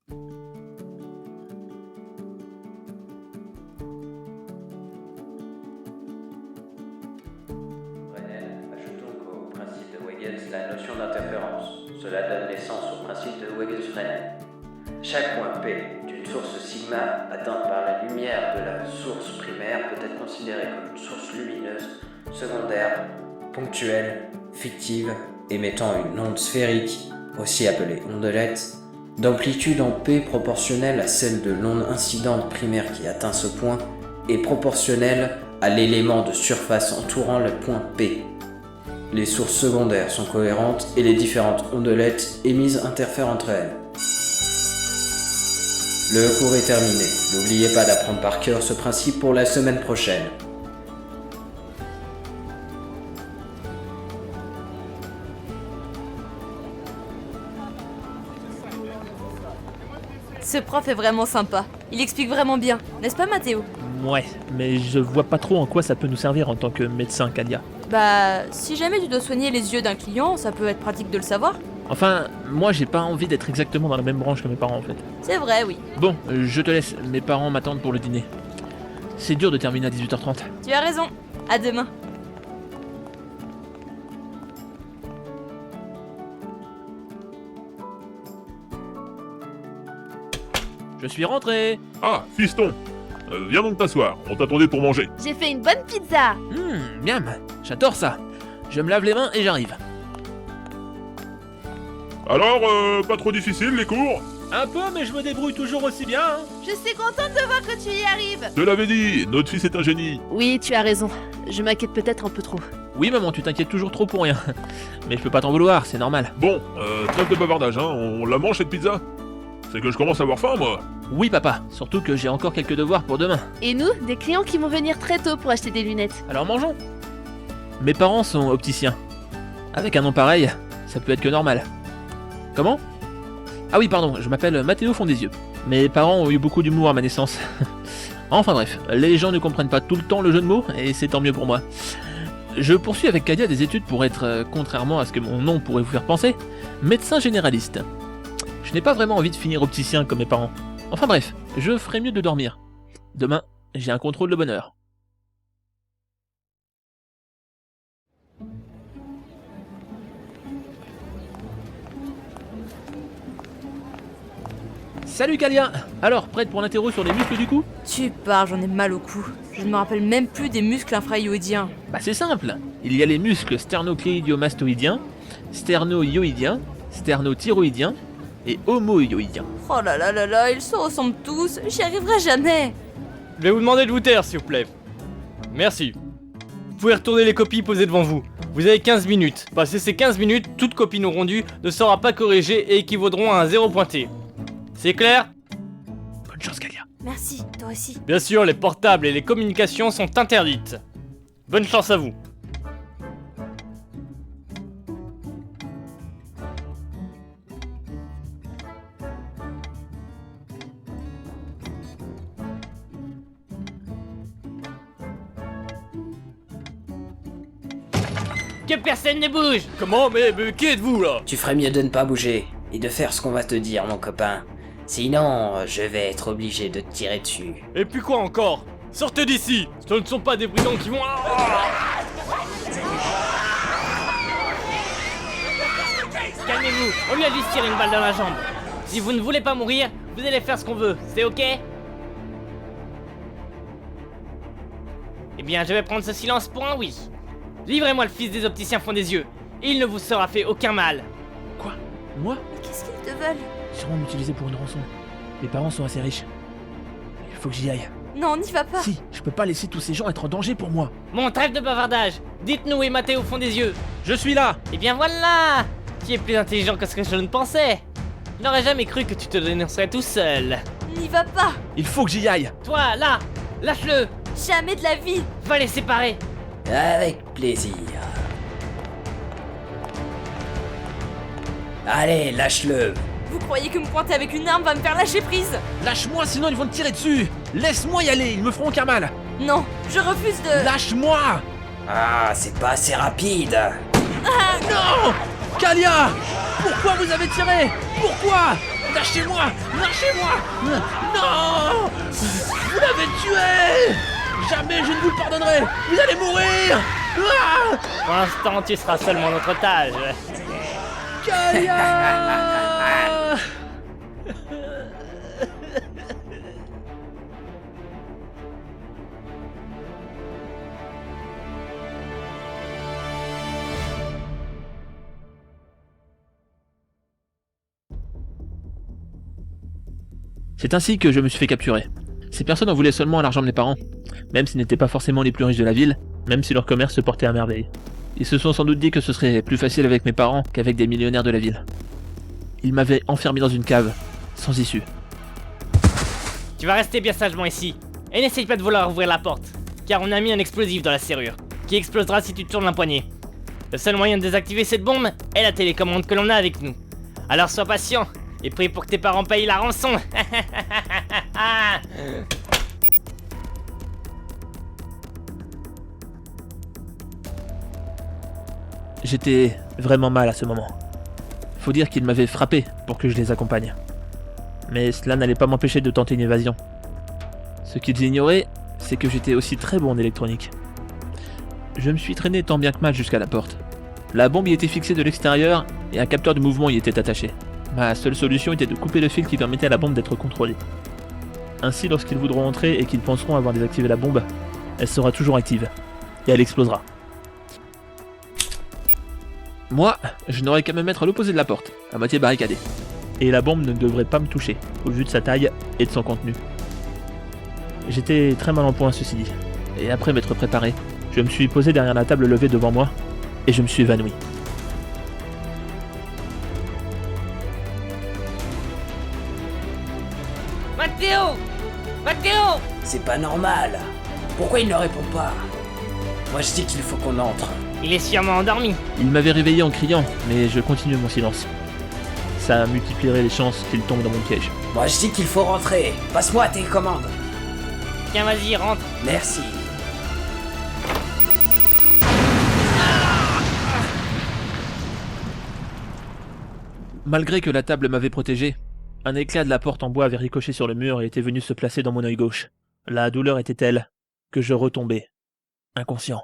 Brennan ajoute donc au principe de Huygens la notion d'interférence. Cela donne naissance au principe de Huygens-Brennan. Chaque point P d'une source sigma atteinte par la lumière de la source primaire peut être considéré comme une source lumineuse secondaire, ponctuelle, fictive, émettant une onde sphérique, aussi appelée ondelette, d'amplitude en P proportionnelle à celle de l'onde incidente primaire qui atteint ce point et proportionnelle à l'élément de surface entourant le point P. Les sources secondaires sont cohérentes et les différentes ondelettes émises interfèrent entre elles. Le cours est terminé. N'oubliez pas d'apprendre par cœur ce principe pour la semaine prochaine. Ce prof est vraiment sympa. Il explique vraiment bien, n'est-ce pas Mathéo? Ouais, mais je vois pas trop en quoi ça peut nous servir en tant que médecin, Kalia. Bah, si jamais tu dois soigner les yeux d'un client, ça peut être pratique de le savoir. Enfin, moi j'ai pas envie d'être exactement dans la même branche que mes parents en fait. C'est vrai, oui. Bon, je te laisse, mes parents m'attendent pour le dîner. C'est dur de terminer à 18h30. Tu as raison. À demain. Je suis rentré. Ah, fiston viens donc t'asseoir, on t'attendait pour manger. J'ai fait une bonne pizza. Miam, j'adore ça. Je me lave les mains et j'arrive. Alors, pas trop difficile les cours? Un peu, mais je me débrouille toujours aussi bien. Hein. Je suis contente de voir que tu y arrives. Je te l'avais dit, notre fils est un génie. Oui, tu as raison. Je m'inquiète peut-être un peu trop. Oui maman, tu t'inquiètes toujours trop pour rien. Mais je peux pas t'en vouloir, c'est normal. Bon, trêve de bavardage, hein, on la mange cette pizza? C'est que je commence à avoir faim, moi. Oui papa, surtout que j'ai encore quelques devoirs pour demain. Et nous, des clients qui vont venir très tôt pour acheter des lunettes. Alors mangeons. Mes parents sont opticiens. Avec un nom pareil, ça peut être que normal. Comment? Ah oui pardon, je m'appelle Mathéo Fondesieux. Mes parents ont eu beaucoup d'humour à ma naissance. Enfin bref, les gens ne comprennent pas tout le temps le jeu de mots, et c'est tant mieux pour moi. Je poursuis avec Kadia des études pour être, contrairement à ce que mon nom pourrait vous faire penser, médecin généraliste. Je n'ai pas vraiment envie de finir opticien comme mes parents. Enfin bref, je ferai mieux de dormir. Demain, j'ai un contrôle de bonne heure. Salut Kalia. Alors, prête pour l'interro sur les muscles du cou? Tu parles, j'en ai mal au cou. Je ne me rappelle même plus des muscles infrahyoïdiens. Bah c'est simple. Il y a les muscles sternocléidiomastoïdiens, sternoyoïdiens, sternothyroïdiens et homoyoïdiens. Oh là là là là, ils se ressemblent tous, j'y arriverai jamais. Je vais vous demander de vous taire, s'il vous plaît. Merci. Vous pouvez retourner les copies posées devant vous. Vous avez 15 minutes. Passé ces 15 minutes, toute copie non rendue ne sera pas corrigée et équivaudront à un 0 pointé. C'est clair? Bonne chance Kalia. Merci, toi aussi. Bien sûr, les portables et les communications sont interdites. Bonne chance à vous. Que personne ne bouge! Comment? Mais qui êtes-vous là? Tu ferais mieux de ne pas bouger et de faire ce qu'on va te dire, mon copain. Sinon, je vais être obligé de te tirer dessus. Et puis quoi encore? Sortez d'ici! Ce ne sont pas des brigands qui vont... Calmez-vous, on lui a juste tiré une balle dans la jambe. Si vous ne voulez pas mourir, vous allez faire ce qu'on veut, c'est ok? Eh bien, je vais prendre ce silence pour un oui. Livrez-moi le fils des opticiens Fondesieux. Il ne vous sera fait aucun mal. Quoi? Moi? Mais qu'est-ce qu'ils te veulent? Sûrement m'utiliser pour une rançon. Mes parents sont assez riches. Il faut que j'y aille. Non, n'y va pas. Si, je peux pas laisser tous ces gens être en danger pour moi. Bon, trêve de bavardage. Dites-nous où est Mathéo Fondesieux. Je suis là. Eh bien voilà! Tu es plus intelligent que ce que je ne pensais. Je n'aurais jamais cru que tu te dénoncerais tout seul. N'y va pas. Il faut que j'y aille. Toi, là, lâche-le. Jamais de la vie. Va les séparer. Avec plaisir. Allez, lâche-le. Vous croyez que me pointer avec une arme va me faire lâcher prise? Lâche-moi, sinon ils vont te tirer dessus. Laisse-moi y aller, ils me feront aucun mal. Non, je refuse de... Lâche-moi. Ah, c'est pas assez rapide. Non! Kalia! Pourquoi vous avez tiré? Pourquoi? Lâchez-moi! Lâchez-moi! Non! Vous l'avez tué! Jamais je ne vous le pardonnerai! Vous allez mourir! Ah! Pour l'instant, tu seras seulement notre otage. Kalia! C'est ainsi que je me suis fait capturer. Ces personnes en voulaient seulement à l'argent de mes parents, même s'ils n'étaient pas forcément les plus riches de la ville, même si leur commerce se portait à merveille. Ils se sont sans doute dit que ce serait plus facile avec mes parents qu'avec des millionnaires de la ville. Ils m'avaient enfermé dans une cave, sans issue. Tu vas rester bien sagement ici. Et n'essaye pas de vouloir ouvrir la porte, car on a mis un explosif dans la serrure, qui explosera si tu tournes un poignet. Le seul moyen de désactiver cette bombe est la télécommande que l'on a avec nous. Alors sois patient, et prie pour que tes parents payent la rançon. J'étais vraiment mal à ce moment. Faut dire qu'ils m'avaient frappé pour que je les accompagne. Mais cela n'allait pas m'empêcher de tenter une évasion. Ce qu'ils ignoraient, c'est que j'étais aussi très bon en électronique. Je me suis traîné tant bien que mal jusqu'à la porte. La bombe y était fixée de l'extérieur et un capteur de mouvement y était attaché. Ma seule solution était de couper le fil qui permettait à la bombe d'être contrôlée. Ainsi, lorsqu'ils voudront entrer et qu'ils penseront avoir désactivé la bombe, elle sera toujours active. Et elle explosera. Moi, je n'aurais qu'à me mettre à l'opposé de la porte, à moitié barricadée. Et la bombe ne devrait pas me toucher, au vu de sa taille et de son contenu. J'étais très mal en point, ceci dit. Et après m'être préparé, je me suis posé derrière la table levée devant moi, et je me suis évanoui. Matteo! Matteo! C'est pas normal. Pourquoi il ne répond pas? Moi je dis qu'il faut qu'on entre. Il est sûrement endormi. Il m'avait réveillé en criant, mais je continuais mon silence. Ça multiplierait les chances qu'il tombe dans mon piège. Moi je dis qu'il faut rentrer. Passe-moi tes commandes. Tiens, vas-y, rentre. Merci. Malgré que la table m'avait protégé, un éclat de la porte en bois avait ricoché sur le mur et était venu se placer dans mon œil gauche. La douleur était telle que je retombais, inconscient.